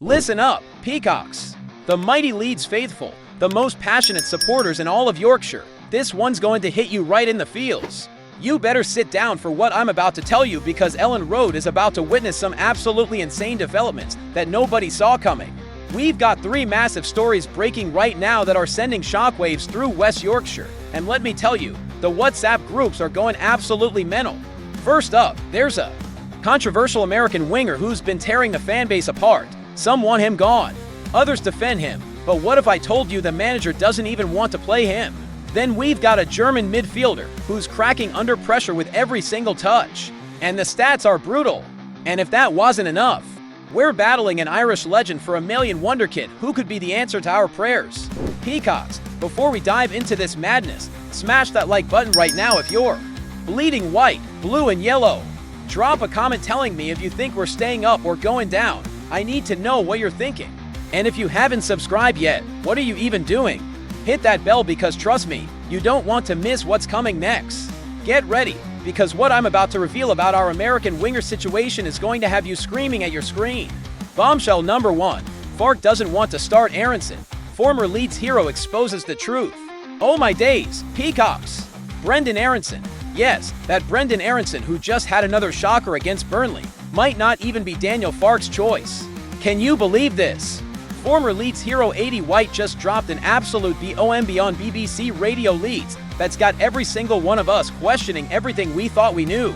Listen up, Peacocks! The mighty Leeds faithful, the most passionate supporters in all of Yorkshire. This one's going to hit you right in the feels. You better sit down for what I'm about to tell you because Elland Road is about to witness some absolutely insane developments that nobody saw coming. We've got 3 massive stories breaking right now that are sending shockwaves through West Yorkshire. And let me tell you, the WhatsApp groups are going absolutely mental. First up, there's a controversial American winger who's been tearing the fanbase apart. Some want him gone, others defend him. But what if I told you the manager doesn't even want to play him? Then we've got a German midfielder who's cracking under pressure with every single touch. And the stats are brutal. And if that wasn't enough, we're battling an Irish legend for a million wonderkid who could be the answer to our prayers. Peacocks, before we dive into this madness, smash that like button right now if you're bleeding white, blue, and yellow. Drop a comment telling me if you think we're staying up or going down. I need to know what you're thinking. And if you haven't subscribed yet, what are you even doing? Hit that bell because trust me, you don't want to miss what's coming next. Get ready, because what I'm about to reveal about our American winger situation is going to have you screaming at your screen. Bombshell number 1. Farke doesn't want to start Aronson. Former Leeds hero exposes the truth. Oh my days, Peacocks! Brendan Aronson. Yes, that Brendan Aronson who just had another shocker against Burnley might not even be Daniel Farke's choice. Can you believe this? Former Leeds hero 80 White just dropped an absolute bomb on BBC Radio Leeds that's got every single one of us questioning everything we thought we knew.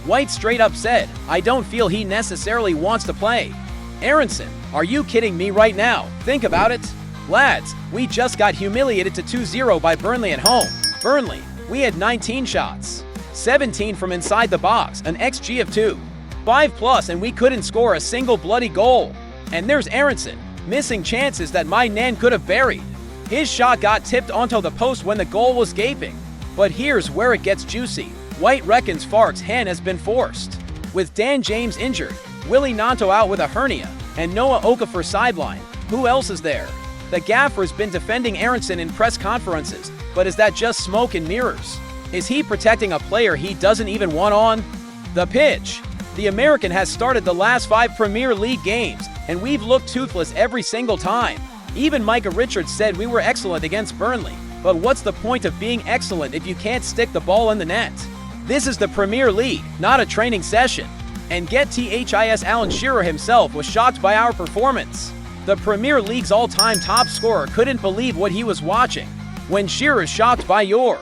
White straight up said, "I don't feel he necessarily wants to play." Aronson, are you kidding me right now? Think about it. Lads, we just got humiliated to 2-0 by Burnley at home. Burnley, we had 19 shots, 17 from inside the box, an XG of 2.5+, and we couldn't score a single bloody goal. And there's Aronson, missing chances that my Nan could have buried. His shot got tipped onto the post when the goal was gaping. But here's where it gets juicy. White reckons Farke's hand has been forced. With Dan James injured, Willie Nanto out with a hernia, and Noah Okafor sidelined, who else is there? The gaffer's been defending Aronson in press conferences, but is that just smoke and mirrors? Is he protecting a player he doesn't even want on the pitch? The American has started the last 5 Premier League games, and we've looked toothless every single time. Even Micah Richards said we were excellent against Burnley. But what's the point of being excellent if you can't stick the ball in the net? This is the Premier League, not a training session. And get THIS Alan Shearer himself was shocked by our performance. The Premier League's all-time top scorer couldn't believe what he was watching. When Shearer's shocked by your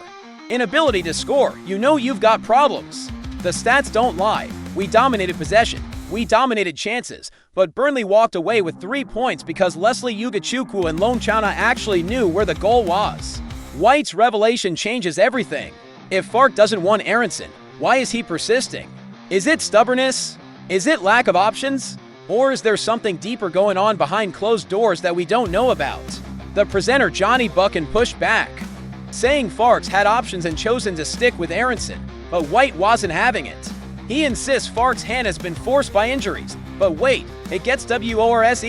inability to score, you know you've got problems. The stats don't lie. We dominated possession, we dominated chances, but Burnley walked away with 3 points because Leslie Ugachukwu and Lone Chana actually knew where the goal was. White's revelation changes everything. If Farke doesn't want Aronson, why is he persisting? Is it stubbornness? Is it lack of options? Or is there something deeper going on behind closed doors that we don't know about? The presenter Johnny Buchan pushed back, saying Farke's had options and chosen to stick with Aronson, but White wasn't having it. He insists Farke's hand has been forced by injuries, but wait, it gets worse.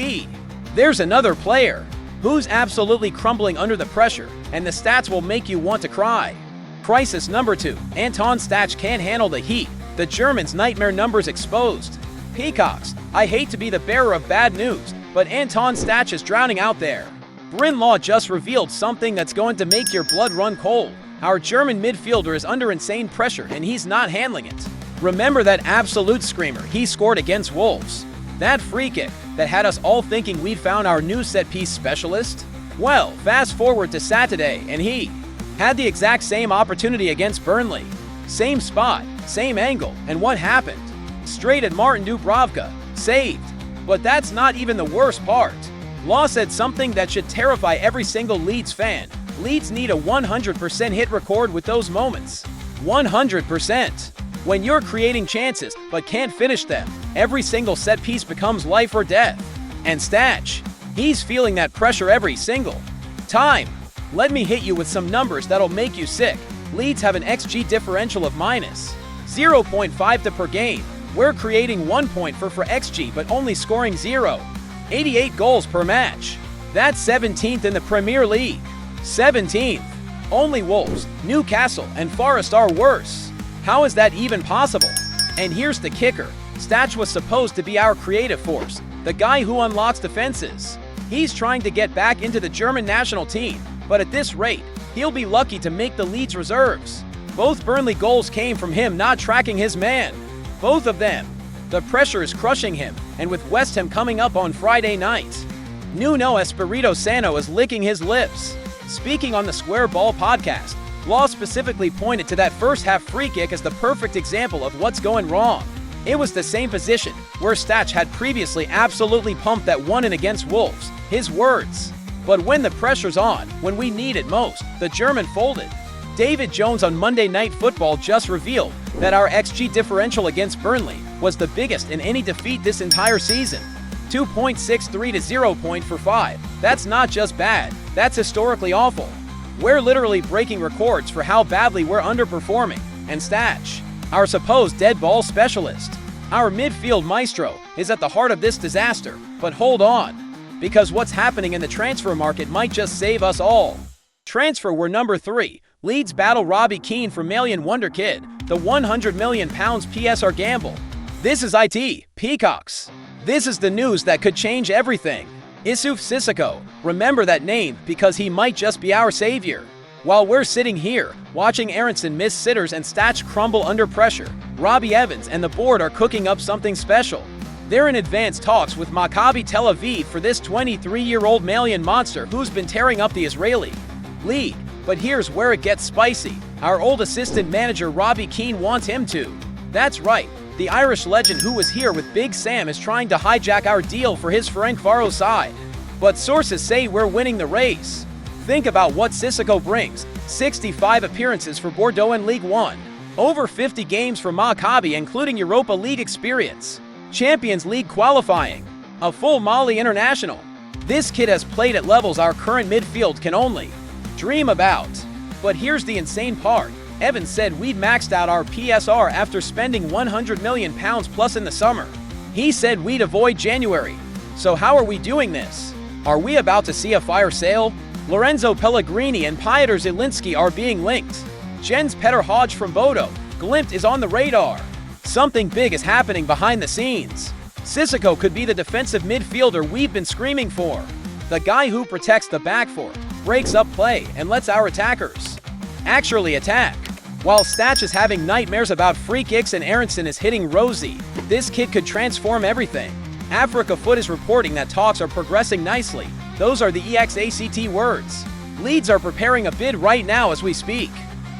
There's another player who's absolutely crumbling under the pressure, and the stats will make you want to cry. Crisis number 2. Anton Stach can't handle the heat. The German's nightmare numbers exposed. Peacocks, I hate to be the bearer of bad news, but Anton Stach is drowning out there. Bryn Law just revealed something that's going to make your blood run cold. Our German midfielder is under insane pressure, and he's not handling it. Remember that absolute screamer he scored against Wolves? That free kick that had us all thinking we'd found our new set-piece specialist? Well, fast forward to Saturday, and he had the exact same opportunity against Burnley. Same spot, same angle, and what happened? Straight at Martin Dubravka, saved. But that's not even the worst part. Law said something that should terrify every single Leeds fan. Leeds need a 100% hit record with those moments. 100%. When you're creating chances but can't finish them, every single set piece becomes life or death. And Stach, he's feeling that pressure every single time. Let me hit you with some numbers that'll make you sick. Leeds have an XG differential of minus 0.5 per game. We're creating 1 point for XG but only scoring 0. 88 goals per match. That's 17th in the Premier League. 17th. Only Wolves, Newcastle, and Forest are worse. How is that even possible? And here's the kicker. Stach was supposed to be our creative force. the guy who unlocks defenses. He's trying to get back into the German national team, but at this rate, he'll be lucky to make the Leeds reserves. Both Burnley goals came from him not tracking his man. Both of them. The pressure is crushing him, and with West Ham coming up on Friday night, Nuno Espirito Santo is licking his lips. Speaking on the Square Ball podcast, Law specifically pointed to that first-half free kick as the perfect example of what's going wrong. It was the same position where Stach had previously absolutely pumped that one in against Wolves. His words. But when the pressure's on, when we need it most, the German folded. David Jones on Monday Night Football just revealed that our XG differential against Burnley was the biggest in any defeat this entire season. 2.63 to 0.45. That's not just bad, that's historically awful. We're literally breaking records for how badly we're underperforming. And Stach, our supposed dead ball specialist, our midfield maestro, is at the heart of this disaster. But hold on, because what's happening in the transfer market might just save us all. Transfer were number 3. Leeds battle Robbie Keane for Malian Wonder Kid, the £100 million PSR gamble. This is IT, Peacocks. This is the news that could change everything. Issouf Sissoko, remember that name because he might just be our savior. While we're sitting here, watching Aronson miss sitters and Stach crumble under pressure, Robbie Evans and the board are cooking up something special. They're in advanced talks with Maccabi Tel Aviv for this 23-year-old Malian monster who's been tearing up the Israeli league. But here's where it gets spicy. Our old assistant manager Robbie Keane wants him to. That's right, the Irish legend who was here with Big Sam is trying to hijack our deal for his Ferencváros side. But sources say we're winning the race. Think about what Sissoko brings. 65 appearances for Bordeaux in League One. Over 50 games for Maccabi including Europa League experience. Champions League qualifying. A full Mali international. This kid has played at levels our current midfield can only dream about. But here's the insane part. Evans said we'd maxed out our PSR after spending £100 million plus in the summer. He said we'd avoid January. So how are we doing this? Are we about to see a fire sale? Lorenzo Pellegrini and Piotr Zielinski are being linked. Jens Petter Hodge from Bodo Glimt is on the radar. Something big is happening behind the scenes. Sissoko could be the defensive midfielder we've been screaming for. The guy who protects the back four, breaks up play, and lets our attackers actually attack. While Stach is having nightmares about free kicks and Aronson is hitting Rosie, this kid could transform everything. Africa Foot is reporting that talks are progressing nicely. Those are the EXACT words. Leeds are preparing a bid right now as we speak.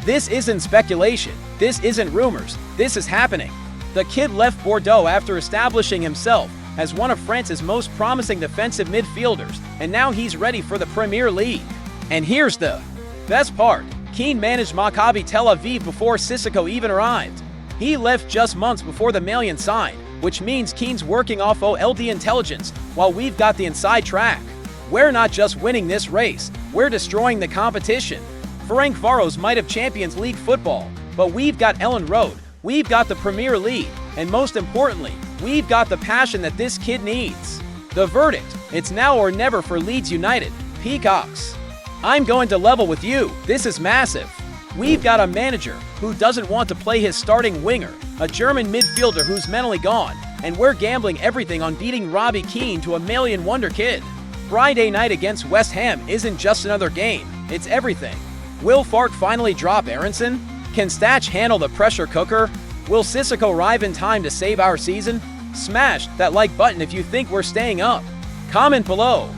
This isn't speculation. This isn't rumors. This is happening. The kid left Bordeaux after establishing himself as one of France's most promising defensive midfielders, and now he's ready for the Premier League. And here's the best part. Keane managed Maccabi Tel Aviv before Sissoko even arrived. He left just months before the Malian signed, which means Keane's working off OLD intelligence while we've got the inside track. We're not just winning this race, we're destroying the competition. Ferencváros might have Champions League football, but we've got Elland Road, we've got the Premier League, and most importantly, we've got the passion that this kid needs. The verdict, it's now or never for Leeds United, Peacocks. I'm going to level with you, this is massive. We've got a manager who doesn't want to play his starting winger, a German midfielder who's mentally gone, and we're gambling everything on beating Robbie Keane to a Malian Wonder Kid. Friday night against West Ham isn't just another game, it's everything. Will Fark finally drop Aronson? Can Stach handle the pressure cooker? Will Sissoko arrive in time to save our season? Smash that like button if you think we're staying up. Comment below.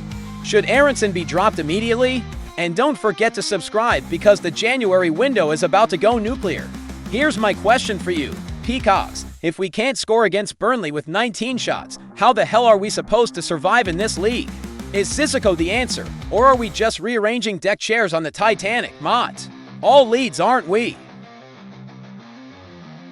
Should Aronson be dropped immediately? And don't forget to subscribe because the January window is about to go nuclear. Here's my question for you, Peacocks. If we can't score against Burnley with 19 shots, how the hell are we supposed to survive in this league? Is Sissoko the answer, or are we just rearranging deck chairs on the Titanic, Mott? All Leeds, aren't we?